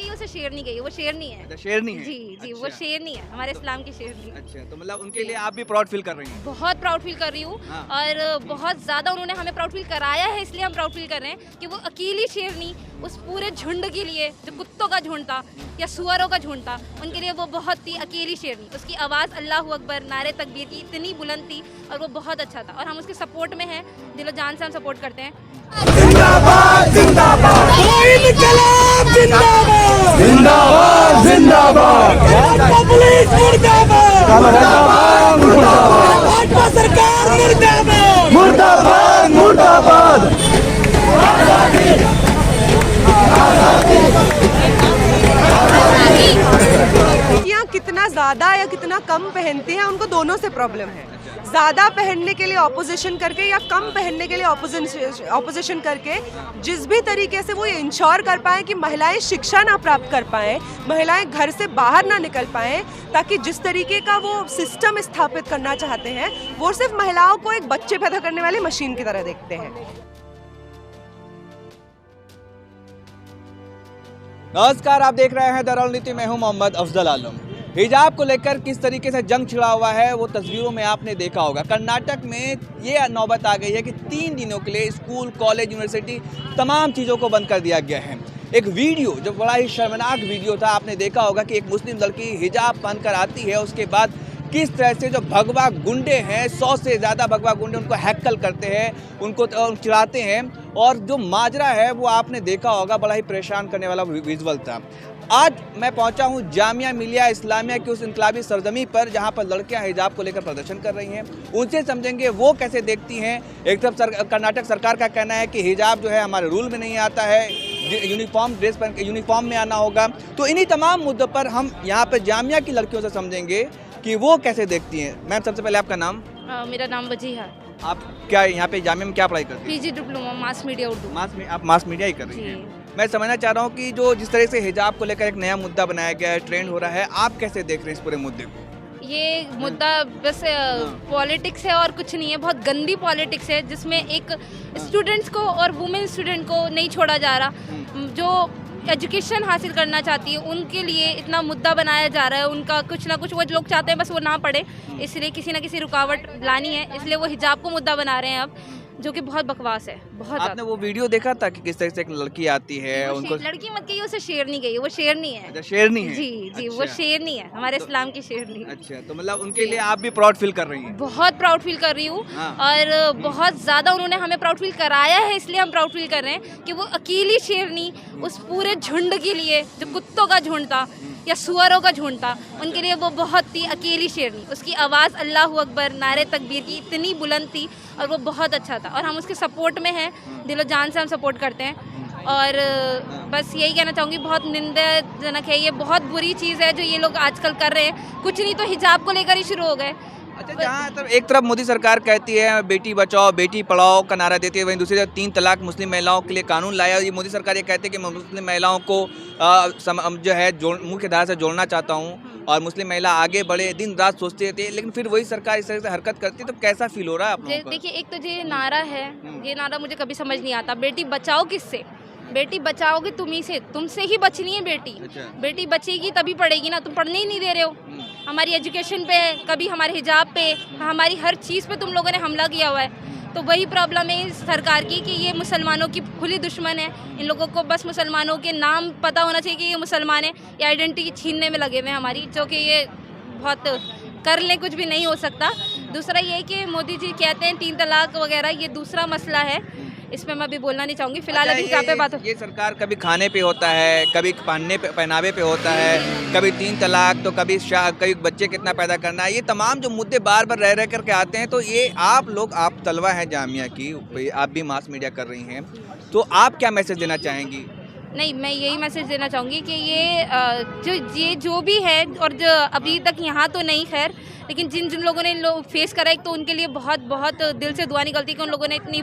कही उसे शेरनी कही, वो शेरनी है। अच्छा, शेरनी है। जी जी, वो अच्छा। शेरनी है, हमारे इस्लाम की शेरनी है। अच्छा, तो मतलब उनके लिए आप भी प्राउड फील कर रही हैं। बहुत प्राउड फील कर रही हूँ हाँ। और बहुत ज़्यादा उन्होंने हमें प्राउड फील कराया है, इसलिए हम प्राउड फील कर रहे हैं कि वो अकेली शेरनी उस पूरे झुंड के लिए, जो कुत्तों का झुंड था या सुअरों का झुंड था, उनके लिए वो बहुत ही अकेली शेरनी। उसकी आवाज़ अल्लाह अकबर, नारे तकबीर की इतनी बुलंद थी और वो बहुत अच्छा था और हम उसके सपोर्ट में हैं, दिलो जान से हम सपोर्ट करते हैं। जिंदाबाद जिंदाबाद इनकलाब जिंदाबाद जिंदाबाद जिंदाबाद पुलिस मुर्दाबाद मुर्दाबाद भाजपा सरकार मुर्दाबाद मुर्दाबाद मुर्दाबाद लड़कियाँ कितना ज़्यादा या कितना कम पहनती हैं, उनको दोनों से प्रॉब्लम है। ज़्यादा पहनने के लिए ऑपोजिशन करके या कम पहनने के लिए ऑपोजिशन करके जिस भी तरीके से वो ये इंश्योर कर पाएँ कि महिलाएं शिक्षा ना प्राप्त कर पाएँ, महिलाएं घर से बाहर ना निकल पाएँ, ताकि जिस तरीके का वो सिस्टम स्थापित करना चाहते हैं वो सिर्फ महिलाओं को एक बच्चे पैदा करने वाली मशीन की तरह देखते हैं। नमस्कार, आप देख रहे हैं द रणनीति। मैं हूं मोहम्मद अफजल आलम। हिजाब को लेकर किस तरीके से जंग छिड़ा हुआ है वो तस्वीरों में आपने देखा होगा। कर्नाटक में ये नौबत आ गई है कि 3 दिनों के लिए स्कूल, कॉलेज, यूनिवर्सिटी तमाम चीज़ों को बंद कर दिया गया है। एक वीडियो जो बड़ा ही शर्मनाक वीडियो था, आपने देखा होगा कि एक मुस्लिम लड़की हिजाब पहनकर आती है, उसके बाद किस तरह से जो भगवा गुंडे हैं, 100 से ज़्यादा भगवा गुंडे उनको हैकल करते हैं, उनको चिढ़ाते हैं और जो माजरा है वो आपने देखा होगा, बड़ा ही परेशान करने वाला विजुअल था। आज मैं पहुंचा हूं जामिया मिलिया इस्लामिया की उस इनकलाबी सरजमी पर जहां पर लड़कियां हिजाब को लेकर प्रदर्शन कर रही हैं। उनसे समझेंगे वो कैसे देखती हैं। एक तरफ कर्नाटक सरकार का कहना है कि हिजाब जो है हमारे रूल में नहीं आता है, यूनिफॉर्म ड्रेस पहन के यूनिफॉर्म में आना होगा। तो इन्हीं तमाम मुद्दों पर हम यहाँ पर जामिया की लड़कियों से समझेंगे कि वो कैसे देखती हैं। मैम, सबसे पहले आपका नाम? मेरा नाम वजीहा। आप क्या यहाँ पे जामिया में क्या पढ़ाई करती हैं? PG diploma mass media Urdu. आप मास मीडिया ही कर रही हैं। मैं समझना चाह रहा हूँ कि जो जिस तरह से हिजाब को लेकर एक नया मुद्दा बनाया गया है, ट्रेंड हो रहा है, आप कैसे देख रहे हैं इस पूरे मुद्दे को? ये मुद्दा बस पॉलिटिक्स है और कुछ नहीं है, बहुत गंदी पॉलिटिक्स है जिसमें एक स्टूडेंट्स को और वुमेन स्टूडेंट को नहीं छोड़ा जा रहा। जो एजुकेशन हासिल करना चाहती है उनके लिए इतना मुद्दा बनाया जा रहा है। उनका कुछ ना कुछ वो लोग चाहते हैं बस वो ना पढ़े, इसलिए किसी ना किसी रुकावट लानी है, इसलिए वो हिजाब को मुद्दा बना रहे हैं अब, जो कि बहुत बकवास है। बहुत आपने वो वीडियो देखा था कि किस तरह से एक लड़की आती है, उनको लड़की मत कहिए, उसे शेरनी कहिए, वो शेरनी है। अच्छा, शेरनी है। जी जी, वो शेरनी है, हमारे इस्लाम की शेरनी। अच्छा, तो मतलब उनके लिए आप भी प्राउड फील कर रही हैं? बहुत प्राउड फील कर रही हूँ और बहुत ज़्यादा उन्होंने हमें प्राउड फील कराया है, इसलिए हम प्राउड फील कर रहे हैं कि वो अकेली शेरनी उस पूरे झुंड के लिए, जो कुत्तों का झुंड था या सुअरों का झुंड था, उनके लिए वो बहुत ही अकेली शेरनी। उसकी आवाज़ अल्लाह अकबर, नारे तकबीर की इतनी बुलंद थी और वो बहुत अच्छा था और हम उसके सपोर्ट में हैं, दिलो जान से हम सपोर्ट करते हैं। और बस यही कहना चाहूँगी, बहुत निंदाजनक है, ये बहुत बुरी चीज़ है जो ये लोग आजकल कर रहे हैं। कुछ नहीं तो हिजाब को लेकर ही शुरू हो गए। अच्छा, जहाँ एक तरफ मोदी सरकार कहती है बेटी बचाओ बेटी पढ़ाओ का नारा देती है, वहीं दूसरी तरफ 3 तलाक मुस्लिम महिलाओं के लिए कानून लाया। ये मोदी सरकार ये कहती है कि मैं मुस्लिम महिलाओं को जो है मुख्य धारा से जोड़ना चाहता हूँ और मुस्लिम महिला आगे बढ़े, दिन रात सोचती रहती है, लेकिन फिर वही सरकार इस तरह से हरकत करती है। तो कैसा फील हो रहा है आप लोगों को? देखिए, एक तो ये नारा है, ये नारा मुझे कभी समझ नहीं आता। बेटी बचाओ किससे? बेटी बचाओगे तुम्ही से, तुमसे ही बचनी है बेटी। अच्छा। बेटी बचेगी तभी पढ़ेगी ना, तुम पढ़ने ही नहीं दे रहे हो। हमारी एजुकेशन पे, कभी हमारे हिजाब पे, हमारी हर चीज़ पे तुम लोगों ने हमला किया हुआ है। तो वही प्रॉब्लम है इस सरकार की कि ये मुसलमानों की खुली दुश्मन है। इन लोगों को बस मुसलमानों के नाम पता होना चाहिए कि ये मुसलमान है, ये आइडेंटिटी छीनने में लगे हुए हैं हमारी, जो कि ये बहुत कर ले, कुछ भी नहीं हो सकता। दूसरा ये कि मोदी जी कहते हैं 3 तलाक वगैरह, ये दूसरा मसला है, इसमें मैं अभी बोलना नहीं चाहूँगी। फिलहाल अभी यहाँ पे बात ये सरकार कभी खाने पे होता है, कभी पहनावे पे होता है, कभी 3 तलाक, तो कभी बच्चे कितना पैदा करना है, ये तमाम जो मुद्दे बार बार रह करके आते हैं। तो ये आप तलवा हैं जामिया की, आप भी मास मीडिया कर रही हैं, तो आप क्या मैसेज देना चाहेंगी? नहीं, मैं यही मैसेज देना चाहूँगी कि ये जो भी है और जो अभी तक यहाँ तो नहीं, खैर, लेकिन जिन जिन लोगों ने फेस करा है, तो उनके लिए बहुत बहुत दिल से दुआ निकलती है कि उन लोगों ने इतनी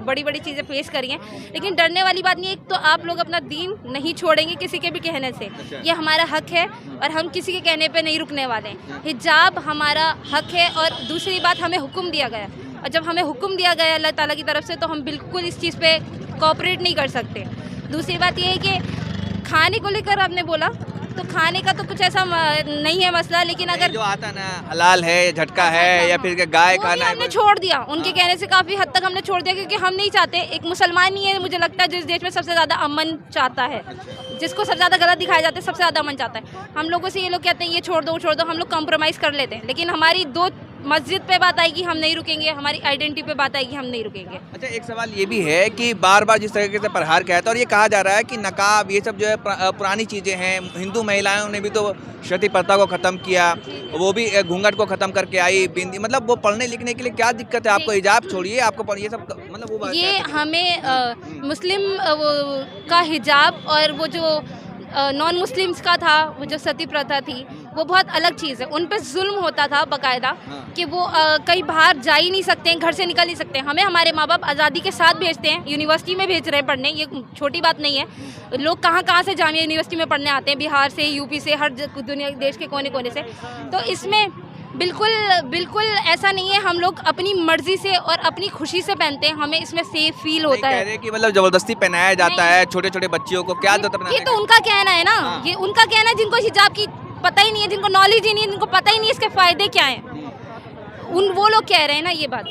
बड़ी बड़ी चीज़ें फेस करी हैं। लेकिन डरने वाली बात नहीं है, एक तो आप लोग अपना दीन नहीं छोड़ेंगे किसी के भी कहने से, ये हमारा हक है और हम किसी के कहने पे नहीं रुकने वाले। हिजाब हमारा हक है और दूसरी बात, हमें हुक्म दिया गया, और जब हमें हुक्म दिया गया अल्लाह ताला की तरफ से, तो हम बिल्कुल इस चीज़ पर कोऑपरेट नहीं कर सकते। दूसरी बात यह है कि खाने को लेकर आपने बोला तो खाने का तो कुछ ऐसा नहीं है मसला, लेकिन अगर जो आता ना हलाल है, झटका है या फिर गाय वो भी खाना हमने है, छोड़ दिया, उनके कहने से काफ़ी हद तक हमने छोड़ दिया, क्योंकि हम नहीं चाहते। एक मुसलमान ही है मुझे लगता है जिस देश में सबसे ज़्यादा अमन चाहता है, जिसको सबसे ज़्यादा गलत दिखाया जाता है सबसे ज़्यादा अमन चाहता है। हम लोगों से ये लोग कहते हैं ये छोड़ दो, हम लोग कॉम्प्रोमाइज़ कर लेते हैं, लेकिन हमारी दो मस्जिद पे बात आएगी हम नहीं रुकेंगे, हमारी आइडेंटिटी पे बात आएगी हम नहीं रुकेंगे। अच्छा, एक सवाल ये भी है कि बार बार जिस तरीके से प्रहार किया था और ये कहा जा रहा है कि नकाब ये सब जो है पुरानी चीज़ें हैं, हिंदू महिलाओं ने भी तो सती प्रथा को ख़त्म किया, वो भी घूंघट को ख़त्म करके आई, बिंदी, मतलब वो पढ़ने लिखने के लिए क्या दिक्कत है आपको? हिजाब छोड़िए, आपको पढ़िए सब, मतलब वो बात ये हमें मुस्लिम का हिजाब और वो जो नॉन मुस्लिम्स का था, वो जो सती प्रथा थी, वो बहुत अलग चीज़ है। उन पे जुल्म होता था बाकायदा, कि वो कहीं बाहर जा ही नहीं सकते हैं, घर से निकल नहीं सकते हैं। हमें हमारे माँ बाप आज़ादी के साथ भेजते हैं, यूनिवर्सिटी में भेज रहे हैं पढ़ने, ये छोटी बात नहीं है। लोग कहाँ कहाँ से जामिया यूनिवर्सिटी में पढ़ने आते हैं, बिहार से, यूपी से, हर दुनिया देश के कोने कोने से। तो इसमें बिल्कुल ऐसा नहीं है, हम लोग अपनी मर्जी से और अपनी खुशी से पहनते हैं, हमें इसमें सेफ फील होता कह है। रहे कि मतलब जबरदस्ती पहनाया जाता है छोटे छोटे बच्चियों को, क्या जरूरत है ये तो उनका कहना है ना, हाँ। ये उनका कहना है, जिनको हिजाब की पता ही नहीं है, जिनको नॉलेज ही नहीं है, जिनको पता ही नहीं है इसके फायदे क्या हैं, वो लोग कह रहे हैं ना ये बात।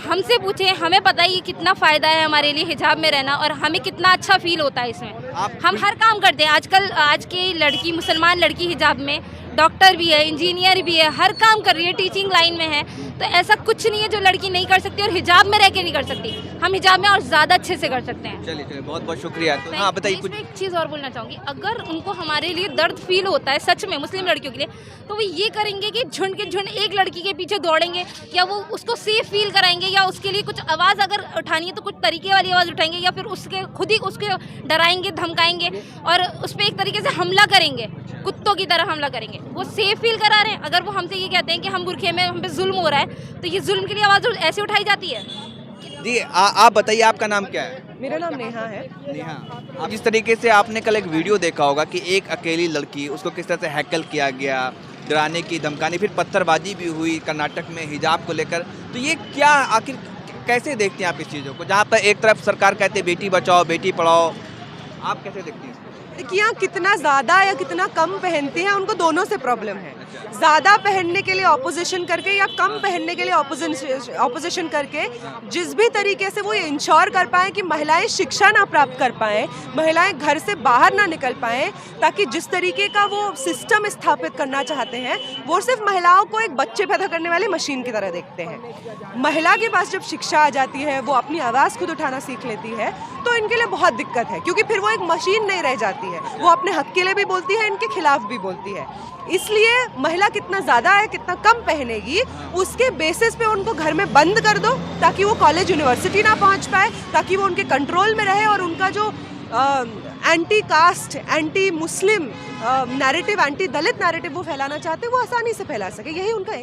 हमसे पूछे, हमें पता ही कितना फ़ायदा है हमारे लिए हिजाब में रहना, और हमें कितना अच्छा फील होता है इसमें। हम हर काम करते हैं आजकल। आज की लड़की, मुसलमान लड़की हिजाब में डॉक्टर भी है, इंजीनियर भी है, हर काम कर रही है, टीचिंग लाइन में है। तो ऐसा कुछ नहीं है जो लड़की नहीं कर सकती और हिजाब में रह के नहीं कर सकती। हम हिजाब में और ज़्यादा अच्छे से कर सकते हैं। चलिए बहुत बहुत शुक्रिया। तो हाँ बताइए कुछ। इसमें एक चीज़ और बोलना चाहूँगी, अगर उनको हमारे लिए दर्द फील होता है सच में मुस्लिम लड़कियों के लिए, तो वो ये करेंगे कि झुंड के झुंड एक लड़की के पीछे दौड़ेंगे, या वो उसको सेफ फील कराएंगे, या उसके लिए कुछ आवाज़ अगर उठानी है तो कुछ तरीके वाली आवाज़ उठाएंगे, या फिर उसके खुद ही उसके डराएंगे, धमकाएंगे और उस पर एक तरीके से हमला करेंगे, कुत्तों की तरह हमला करेंगे। वो सेफ फील करा रहे हैं। अगर वो हमसे ये कहते हैं कि हम बुरखे में, हम पे जुल्म हो रहा है, तो ये जुल्म के लिए आवाज़ ऐसे उठाई जाती है। जी आप बताइए, आपका नाम क्या है? मेरा नाम नेहा है। नेहा, आप जिस तरीके से आपने कल एक वीडियो देखा होगा कि एक अकेली लड़की, उसको किस तरह से हैकल किया गया, डराने की, धमकाने, फिर पत्थरबाजी भी हुई कर्नाटक में हिजाब को लेकर, तो ये क्या आखिर कैसे देखते हैं आप इस चीज़ों को, जहाँ पर एक तरफ सरकार कहते हैं बेटी बचाओ बेटी पढ़ाओ, आप कैसे देखती हैं? लड़कियाँ कितना ज़्यादा या कितना कम पहनती हैं, उनको दोनों से प्रॉब्लम है। ज़्यादा पहनने के लिए ऑपोजिशन करके या कम पहनने के लिए ऑपोजिशन करके जिस भी तरीके से वो ये इंश्योर कर पाएँ कि महिलाएं शिक्षा ना प्राप्त कर पाएँ, महिलाएं घर से बाहर ना निकल पाएँ, ताकि जिस तरीके का वो सिस्टम स्थापित करना चाहते हैं, वो सिर्फ महिलाओं को एक बच्चे पैदा करने वाली मशीन की तरह देखते हैं। महिला के पास जब शिक्षा आ जाती है, वो अपनी आवाज़ खुद उठाना सीख लेती है, तो इनके लिए बहुत दिक्कत है, क्योंकि फिर वो एक मशीन नहीं रह जाती है, वो अपने हक के लिए भी बोलती है, इनके खिलाफ भी बोलती है। इसलिए महिला कितना ज़्यादा है कितना कम पहनेगी, उसके बेसिस पे उनको घर में बंद कर दो, ताकि वो कॉलेज यूनिवर्सिटी ना पहुंच पाए, ताकि वो उनके कंट्रोल में रहे, और उनका जो anti caste, anti Muslim narrative, anti Dalit narrative वो फैलाना चाहते हैं, वो आसानी से फैला सके। यही उनका